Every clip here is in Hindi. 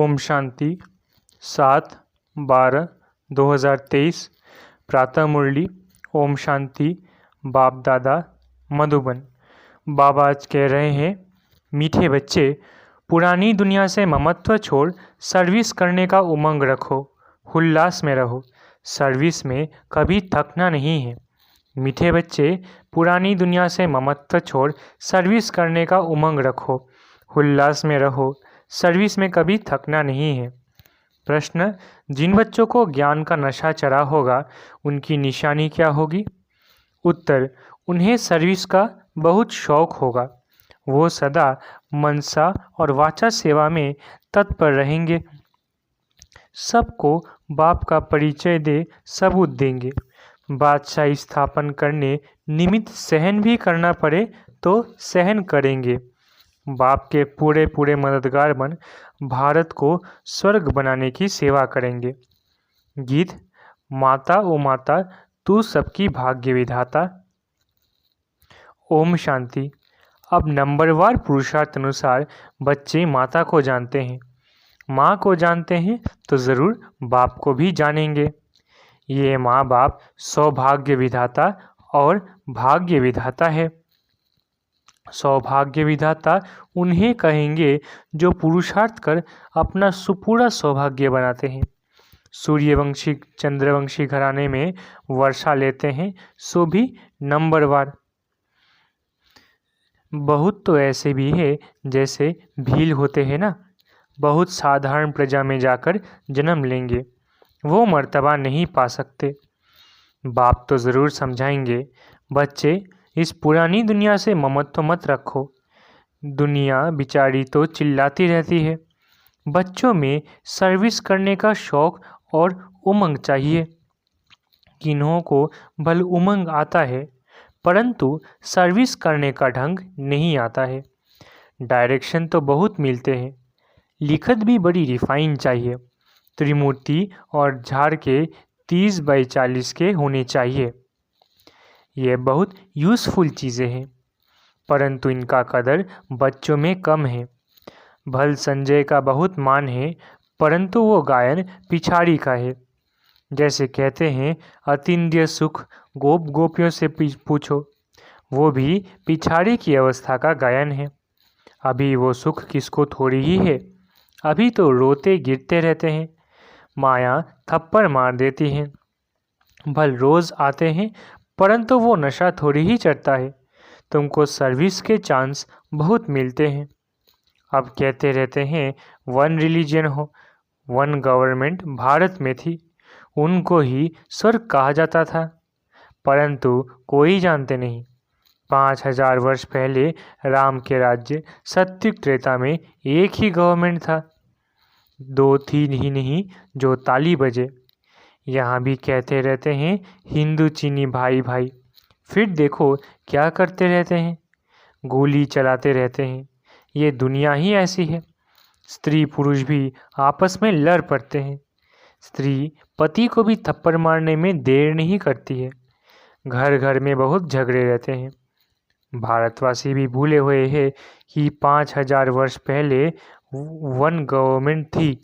ओम शांति 7/12/2023 प्रातः मुरली। ओम शांति। बाप दादा मधुबन। बाबा आज कह रहे हैं, मीठे बच्चे, पुरानी दुनिया से ममत्व छोड़ सर्विस करने का उमंग रखो, उल्लास में रहो। सर्विस में कभी थकना नहीं है। मीठे बच्चे, पुरानी दुनिया से ममत्व छोड़ सर्विस करने का उमंग रखो, उल्लास में रहो। सर्विस में कभी थकना नहीं है। प्रश्न, जिन बच्चों को ज्ञान का नशा चढ़ा होगा उनकी निशानी क्या होगी? उत्तर, उन्हें सर्विस का बहुत शौक होगा। वो सदा मनसा और वाचा सेवा में तत्पर रहेंगे। सबको बाप का परिचय दे सबूत देंगे। बादशाही स्थापन करने निमित्त सहन भी करना पड़े तो सहन करेंगे। बाप के पूरे पूरे मददगार बन भारत को स्वर्ग बनाने की सेवा करेंगे। गीत। माता ओ माता तू सबकी भाग्य विधाता। ओम शांति। अब नंबरवार पुरुषार्थ अनुसार बच्चे माता को जानते हैं। माँ को जानते हैं तो ज़रूर बाप को भी जानेंगे। ये माँ बाप सौभाग्य विधाता और भाग्य विधाता है। सौभाग्य विधाता उन्हें कहेंगे जो पुरुषार्थ कर अपना पूरा सौभाग्य बनाते हैं। सूर्यवंशी चंद्रवंशी घराने में वर्षा लेते हैं, सो भी नंबरवार। बहुत तो ऐसे भी है जैसे भील होते हैं ना, बहुत साधारण प्रजा में जाकर जन्म लेंगे, वो मर्तबा नहीं पा सकते। बाप तो ज़रूर समझाएंगे, बच्चे इस पुरानी दुनिया से ममत्व मत रखो। दुनिया बिचारी तो चिल्लाती रहती है। बच्चों में सर्विस करने का शौक और उमंग चाहिए। किन्हों को भल उमंग आता है परंतु सर्विस करने का ढंग नहीं आता है। डायरेक्शन तो बहुत मिलते हैं, लिखत भी बड़ी रिफाइन चाहिए। त्रिमूर्ति और झाड़ के 30/40 के होने चाहिए। ये बहुत यूज़फुल चीज़ें हैं परंतु इनका कदर बच्चों में कम है। भल संजय का बहुत मान है परंतु वो गायन पिछाड़ी का है। जैसे कहते हैं, अतीन्द्रिय सुख गोप गोपियों से पूछो, वो भी पिछाड़ी की अवस्था का गायन है। अभी वो सुख किसको थोड़ी ही है, अभी तो रोते गिरते रहते हैं। माया थप्पड़ मार देती है। भल रोज़ आते हैं परंतु वो नशा थोड़ी ही चढ़ता है। तुमको सर्विस के चांस बहुत मिलते हैं। अब कहते रहते हैं वन रिलीजन हो, वन गवर्नमेंट भारत में थी, उनको ही स्वर्ग कहा जाता था परंतु कोई जानते नहीं। 5000 वर्ष पहले राम के राज्य सत्युग त्रेता में एक ही गवर्नमेंट था, 2 थी ही नहीं जो ताली बजे। यहाँ भी कहते रहते हैं हिंदू चीनी भाई भाई, फिर देखो क्या करते रहते हैं, गोली चलाते रहते हैं। ये दुनिया ही ऐसी है। स्त्री पुरुष भी आपस में लड़ पड़ते हैं। स्त्री पति को भी थप्पड़ मारने में देर नहीं करती है। घर घर में बहुत झगड़े रहते हैं। भारतवासी भी भूले हुए हैं कि 5000 वर्ष पहले वन गवर्नमेंट थी।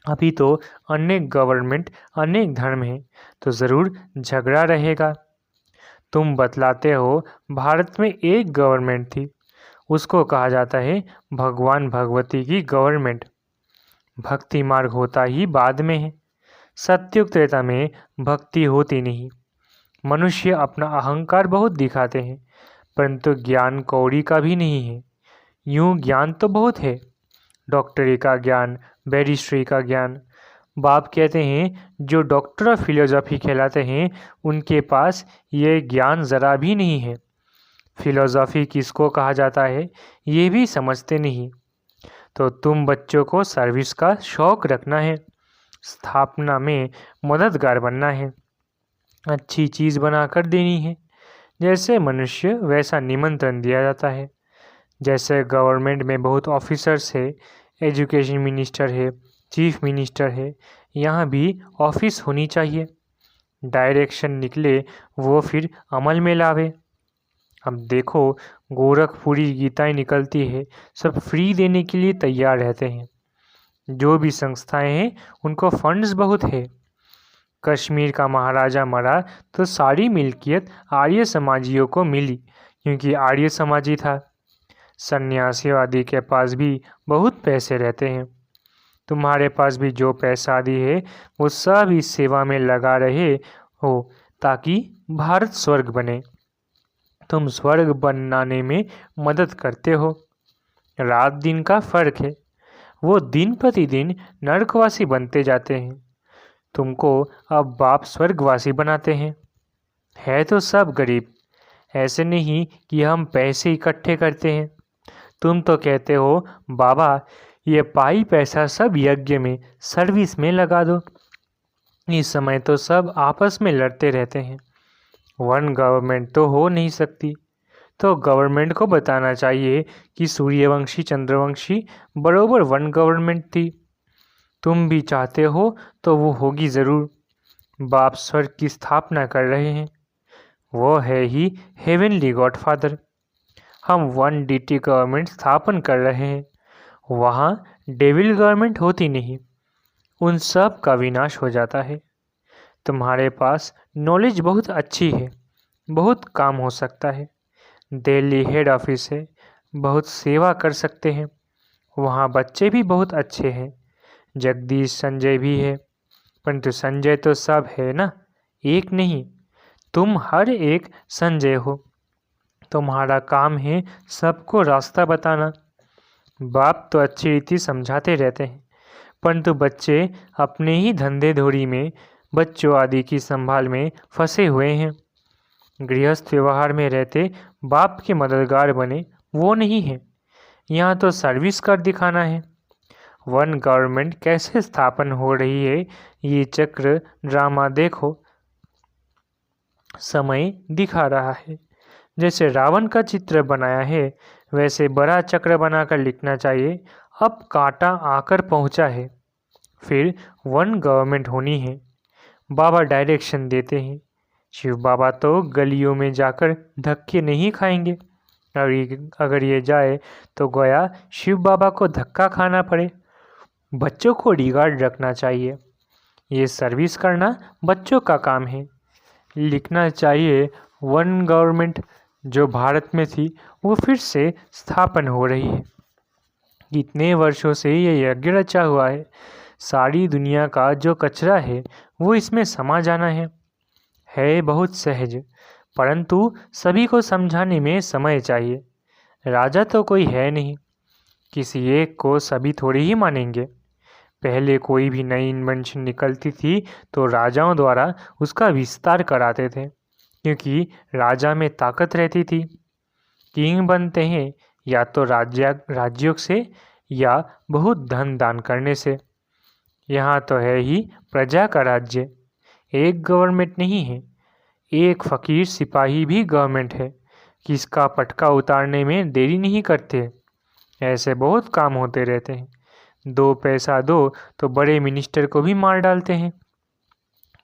अभी तो अनेक गवर्नमेंट, अनेक धर्म हैं, तो ज़रूर झगड़ा रहेगा। तुम बतलाते हो भारत में एक गवर्नमेंट थी, उसको कहा जाता है भगवान भगवती की गवर्नमेंट। भक्ति मार्ग होता ही बाद में है। सत्युग त्रेता में भक्ति होती नहीं। मनुष्य अपना अहंकार बहुत दिखाते हैं परंतु ज्ञान कौड़ी का भी नहीं है। यूँ ज्ञान तो बहुत है, डॉक्टरी का ज्ञान, बैरिस्ट्री का ज्ञान। बाप कहते हैं जो डॉक्टर ऑफ फिलोसॉफी कहलाते हैं उनके पास ये ज्ञान ज़रा भी नहीं है। फिलोसॉफी किसको कहा जाता है ये भी समझते नहीं। तो तुम बच्चों को सर्विस का शौक़ रखना है, स्थापना में मददगार बनना है, अच्छी चीज़ बनाकर देनी है। जैसे मनुष्य वैसा निमंत्रण दिया जाता है। जैसे गवर्नमेंट में बहुत ऑफिसर्स है, एजुकेशन मिनिस्टर है, चीफ मिनिस्टर है, यहाँ भी ऑफिस होनी चाहिए। डायरेक्शन निकले वो फिर अमल में लावे। अब देखो गोरखपुरी गीताएं निकलती है, सब फ्री देने के लिए तैयार रहते हैं। जो भी संस्थाएं हैं उनको फंड्स बहुत है। कश्मीर का महाराजा मरा तो सारी मिल्कियत आर्य समाजियों को मिली क्योंकि आर्य समाजी था। सन्यासियों आदि के पास भी बहुत पैसे रहते हैं। तुम्हारे पास भी जो पैसा आदि है वो सब इस सेवा में लगा रहे हो ताकि भारत स्वर्ग बने। तुम स्वर्ग बनाने में मदद करते हो। रात दिन का फर्क है। वो दिन प्रतिदिन नरकवासी बनते जाते हैं। तुमको अब बाप स्वर्गवासी बनाते हैं। है तो सब गरीब। ऐसे नहीं कि हम पैसे इकट्ठे करते हैं। तुम तो कहते हो बाबा ये पाई पैसा सब यज्ञ में सर्विस में लगा दो। इस समय तो सब आपस में लड़ते रहते हैं। वन गवर्नमेंट तो हो नहीं सकती। तो गवर्नमेंट को बताना चाहिए कि सूर्यवंशी चंद्रवंशी बरोबर वन गवर्नमेंट थी। तुम भी चाहते हो तो वो होगी ज़रूर। बाप स्वर्ग की स्थापना कर रहे हैं। वो है ही हेवनली गॉडफादर। हम वन डीटी गवर्नमेंट स्थापन कर रहे हैं। वहाँ डेविल गवर्नमेंट होती नहीं। उन सब का विनाश हो जाता है। तुम्हारे पास नॉलेज बहुत अच्छी है। बहुत काम हो सकता है। दिल्ली हेड ऑफिस है। बहुत सेवा कर सकते हैं। वहाँ बच्चे भी बहुत अच्छे हैं। जगदीश संजय भी है। परंतु संजय तो सब है ना, एक नहीं। तुम हर एक संजय हो। तुम्हारा काम है सबको रास्ता बताना। बाप तो अच्छी रीति समझाते रहते हैं, परंतु बच्चे अपने ही धंधे धोरी में बच्चों आदि की संभाल में फंसे हुए हैं। गृहस्थ व्यवहार में रहते बाप के मददगार बने वो नहीं है। यहाँ तो सर्विस कर दिखाना है। वन गवर्नमेंट कैसे स्थापन हो रही है ये चक्र ड्रामा देखो। समय दिखा रहा है। जैसे रावण का चित्र बनाया है वैसे बड़ा चक्र बनाकर लिखना चाहिए। अब कांटा आकर पहुंचा है। फिर वन गवर्नमेंट होनी है। बाबा डायरेक्शन देते हैं। शिव बाबा तो गलियों में जाकर धक्के नहीं खाएंगे। अगर ये जाए तो गोया शिव बाबा को धक्का खाना पड़े। बच्चों को रिगार्ड रखना चाहिए। ये सर्विस करना बच्चों का काम है। लिखना चाहिए वन गवर्नमेंट जो भारत में थी वो फिर से स्थापन हो रही है। कितने वर्षों से ये यज्ञ रचा हुआ है। सारी दुनिया का जो कचरा है वो इसमें समा जाना है बहुत सहज, परंतु सभी को समझाने में समय चाहिए। राजा तो कोई है नहीं। किसी एक को सभी थोड़ी ही मानेंगे। पहले कोई भी नई इन्वेंशन निकलती थी तो राजाओं द्वारा उसका विस्तार कराते थे, क्योंकि राजा में ताकत रहती थी। किंग बनते हैं या तो राज्यों से या बहुत धन दान करने से। यहाँ तो है ही प्रजा का राज्य। एक गवर्नमेंट नहीं है। एक फकीर सिपाही भी गवर्नमेंट है। किसका पटका उतारने में देरी नहीं करते। ऐसे बहुत काम होते रहते हैं। 2 पैसा दो तो बड़े मिनिस्टर को भी मार डालते हैं।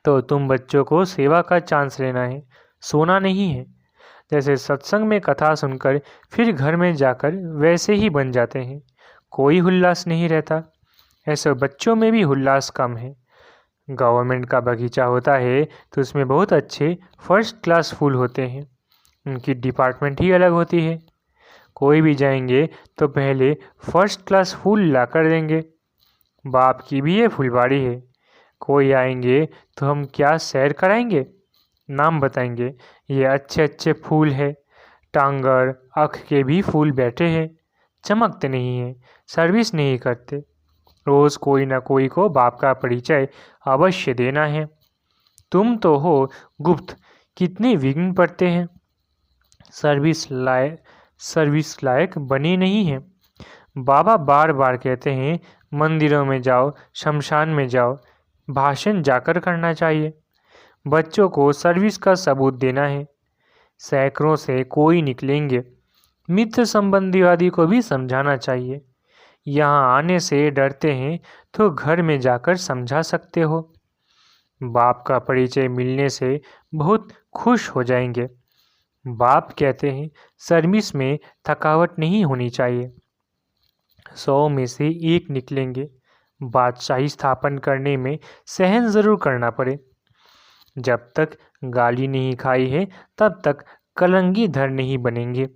तो तुम बच्चों को सेवा का चांस लेना है, सोना नहीं है। जैसे सत्संग में कथा सुनकर फिर घर में जाकर वैसे ही बन जाते हैं। कोई उल्लास नहीं रहता। ऐसे बच्चों में भी उल्लास कम है। गवर्नमेंट का बगीचा होता है तो उसमें बहुत अच्छे फर्स्ट क्लास फूल होते हैं। उनकी डिपार्टमेंट ही अलग होती है। कोई भी जाएंगे तो पहले फर्स्ट क्लास फूल ला कर देंगे। बाप की भी ये फुलवाड़ी है। कोई आएंगे तो हम क्या सैर कराएंगे, नाम बताएंगे। ये अच्छे अच्छे फूल है। टांगर अख के भी फूल बैठे हैं। चमकते नहीं हैं, सर्विस नहीं करते। रोज़ कोई ना कोई को बाप का परिचय अवश्य देना है। तुम तो हो गुप्त, कितने विघ्न पड़ते हैं। सर्विस लायक बने नहीं हैं। बाबा बार बार कहते हैं मंदिरों में जाओ, शमशान में जाओ। भाषण जाकर करना चाहिए। बच्चों को सर्विस का सबूत देना है। सैकड़ों से कोई निकलेंगे। मित्र संबंधीवादी को भी समझाना चाहिए। यहाँ आने से डरते हैं तो घर में जाकर समझा सकते हो। बाप का परिचय मिलने से बहुत खुश हो जाएंगे। बाप कहते हैं सर्विस में थकावट नहीं होनी चाहिए। 100 में से 1 निकलेंगे। बादशाही स्थापन करने में सहन ज़रूर करना पड़े। जब तक गाली नहीं खाई है तब तक कलंगीधर नहीं बनेंगे।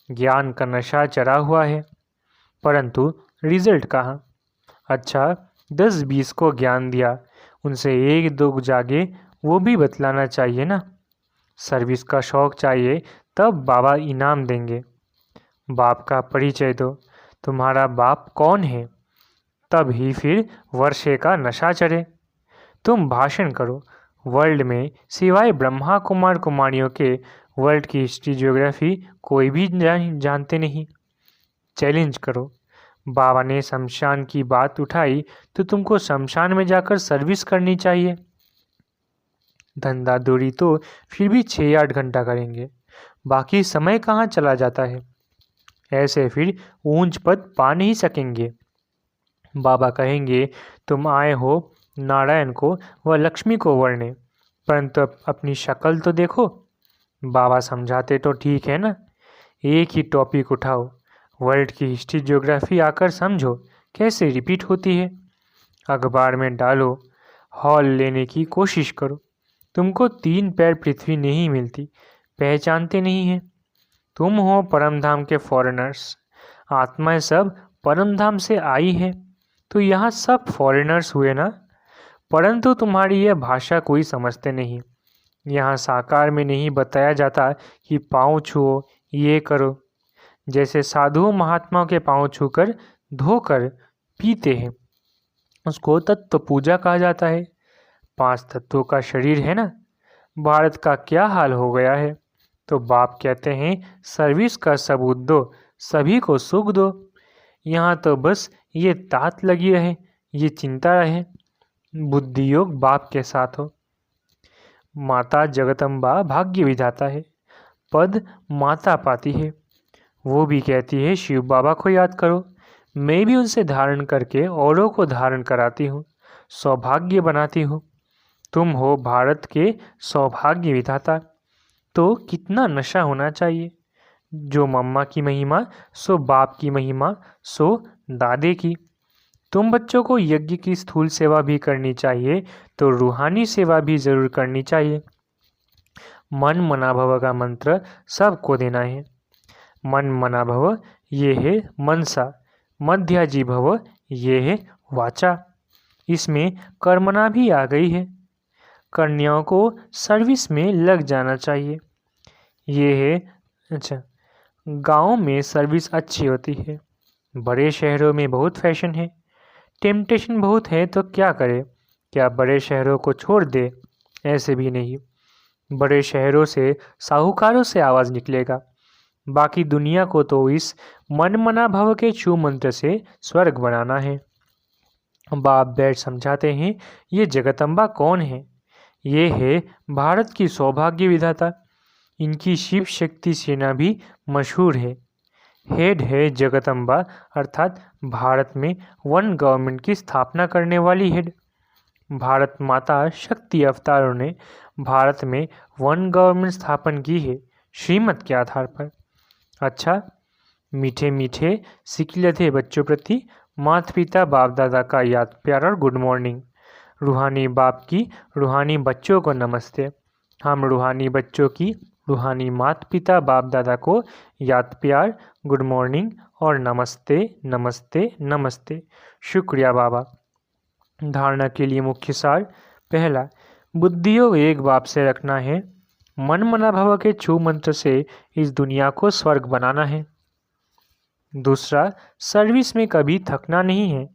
ज्ञान का नशा चढ़ा हुआ है, परंतु रिजल्ट कहाँ? अच्छा, 10-20 को ज्ञान दिया, उनसे 1-2 जागे वो भी बतलाना चाहिए ना। सर्विस का शौक चाहिए तब बाबा इनाम देंगे। बाप का परिचय दो, तुम्हारा बाप कौन है, तब ही फिर वर्षे का नशा चढ़े। तुम भाषण करो, वर्ल्ड में सिवाय ब्रह्मा कुमार कुमारियों के वर्ल्ड की हिस्ट्री ज्योग्राफी कोई भी जानते नहीं। चैलेंज करो। बाबा ने शमशान की बात उठाई तो तुमको शमशान में जाकर सर्विस करनी चाहिए। धंधा दूरी तो फिर भी 6-8 घंटा करेंगे, बाकी समय कहाँ चला जाता है। ऐसे फिर ऊंच पद पा नहीं सकेंगे। बाबा कहेंगे तुम आए हो नारायण को व लक्ष्मी को वरने, परंतु अपनी शक्ल तो देखो। बाबा समझाते तो ठीक है ना, एक ही टॉपिक उठाओ, वर्ल्ड की हिस्ट्री ज्योग्राफी आकर समझो कैसे रिपीट होती है। अखबार में डालो, हॉल लेने की कोशिश करो। तुमको 3 पैर पृथ्वी नहीं मिलती, पहचानते नहीं हैं। तुम हो परमधाम के फॉरेनर्स। आत्माएं सब परमधाम से आई है, तो यहाँ सब फॉरेनर्स हुए ना। परंतु तुम्हारी यह भाषा कोई समझते नहीं। यहाँ साकार में नहीं बताया जाता कि पाँव छुओ, ये करो। जैसे साधुओं महात्माओं के पाँव छूकर धोकर पीते हैं, उसको तत्व पूजा कहा जाता है। 5 तत्वों का शरीर है ना। भारत का क्या हाल हो गया है, तो बाप कहते हैं सर्विस का सबूत दो, सभी को सुख दो। यहाँ तो बस ये तात लगी रहे, ये चिंता रहे। बुद्धि योग बाप के साथ हो। माता जगदम्बा भाग्य विधाता है, पद माता पाती है। वो भी कहती है शिव बाबा को याद करो। मैं भी उनसे धारण करके औरों को धारण कराती हूँ, सौभाग्य बनाती हूँ। तुम हो भारत के सौभाग्य विधाता, तो कितना नशा होना चाहिए। जो मम्मा की महिमा सो बाप की महिमा सो दादे की। तुम बच्चों को यज्ञ की स्थूल सेवा भी करनी चाहिए, तो रूहानी सेवा भी जरूर करनी चाहिए। मन मना भव का मंत्र सबको देना है। मन मना भव ये है मनसा, मध्याजी भव ये है वाचा। इसमें कर्मणा भी आ गई है। कन्याओं को सर्विस में लग जाना चाहिए। ये है अच्छा, गाँव में सर्विस अच्छी होती है, बड़े शहरों में बहुत फैशन है। टेम्पटेशन बहुत है तो क्या करे, क्या बड़े शहरों को छोड़ दे? ऐसे भी नहीं। बड़े शहरों से साहूकारों से आवाज़ निकलेगा। बाकी दुनिया को तो इस मन मना भव के छू मंत्र से स्वर्ग बनाना है। बाप बैठ समझाते हैं ये जगदम्बा कौन है। ये है भारत की सौभाग्य विधाता। इनकी शिव शक्ति सेना भी मशहूर है। हेड है जगदम्बा, अर्थात भारत में वन गवर्नमेंट की स्थापना करने वाली हेड। भारत माता शक्ति अवतारों ने भारत में वन गवर्नमेंट स्थापन की है, श्रीमत के आधार पर। अच्छा, मीठे मीठे सिकिलधे बच्चों प्रति माता पिता बाप दादा का याद प्यार और गुड मॉर्निंग। रूहानी बाप की रूहानी बच्चों को नमस्ते। हम रूहानी बच्चों की रूहानी माता पिता बाप दादा को याद प्यार, गुड मॉर्निंग और नमस्ते नमस्ते नमस्ते। शुक्रिया बाबा। धारणा के लिए मुख्य सार। पहला, बुद्धियोग एक बाप से रखना है। मन मना भव के छू मंत्र से इस दुनिया को स्वर्ग बनाना है। दूसरा, सर्विस में कभी थकना नहीं है।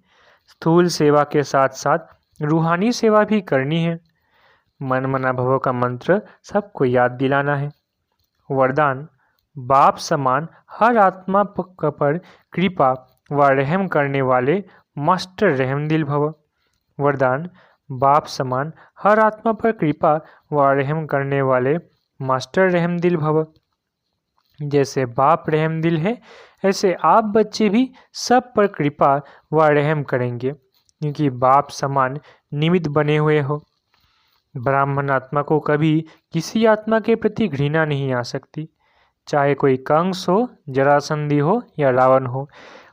स्थूल सेवा के साथ साथ रूहानी सेवा भी करनी है। मन मना भव का मंत्र सबको याद दिलाना है। वरदान, बाप समान हर आत्मा पर कृपा व रहम करने वाले मास्टर रहमदिल भव। वरदान, बाप समान हर आत्मा पर कृपा व रहम करने वाले मास्टर रहमदिल भव। जैसे बाप रहमदिल है, ऐसे आप बच्चे भी सब पर कृपा व रहम करेंगे, क्योंकि बाप समान निमित्त बने हुए हो। ब्राह्मण आत्मा को कभी किसी आत्मा के प्रति घृणा नहीं आ सकती, चाहे कोई कंस हो, जरासंधी हो या रावण हो,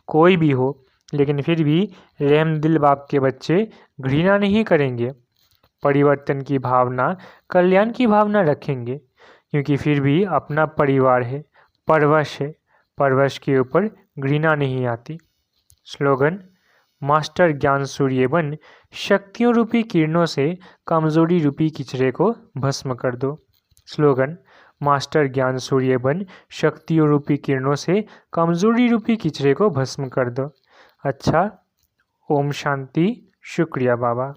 कोई भी हो। लेकिन फिर भी रहमदिल बाप के बच्चे घृणा नहीं करेंगे, परिवर्तन की भावना, कल्याण की भावना रखेंगे, क्योंकि फिर भी अपना परिवार है, परवश है, परवश के ऊपर घृणा नहीं आती। स्लोगन: मास्टर ज्ञान सूर्य बन, शक्तियों रूपी किरणों से कमजोरी रूपी किचरे को भस्म कर दो। स्लोगन: मास्टर ज्ञान सूर्य बन, शक्तियों रूपी किरणों से कमजोरी रूपी किचरे को भस्म कर दो। अच्छा, ओम शांति। शुक्रिया बाबा।